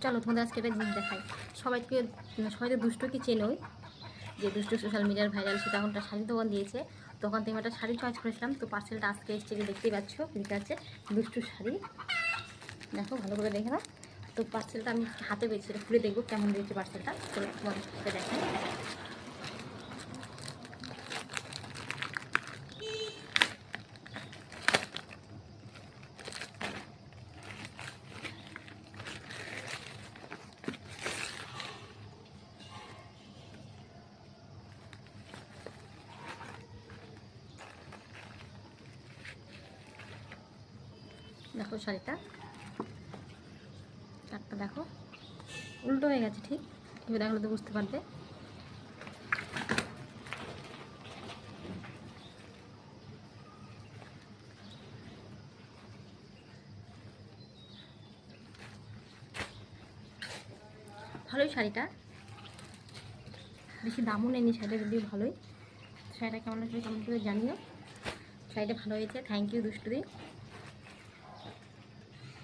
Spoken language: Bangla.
চলো তোমাদের আজকে একটা জিনিস দেখাই। সবাই তো দুষ্টুকে চেনোই, যে দুষ্টু সোশ্যাল মিডিয়ার ভাইরাল। সে তখনটা শাড়ি দোকান দিয়েছে, তখন থেকে একটা শাড়ি চয়েস করেছিলাম। তো পার্সেলটা আজকে এসছে, দেখতেই পাচ্ছ লিখা আছে দুষ্টু শাড়ি। দেখো ভালো করে দেখে নাও। তো পার্সেলটা আমি হাতে পেয়েছি, এটা খুলে দেখবো কেমন দিয়েছে পার্সেলটা। তো তোমাদের সাথে দেখাই। দেখো শাড়িটা একটা দেখো উল্টো হয়ে গেছে, ঠিক এবার দেখলে তো বুঝতে পারবে। ভালোই শাড়িটা, বেশি দামও নেয়নি শাড়িটা, যদিও ভালোই। শাড়িটা কেমন লাগবে কেমন করে জানিও। শাড়িটা ভালো হয়েছে, থ্যাংক ইউ দুষ্টুদি।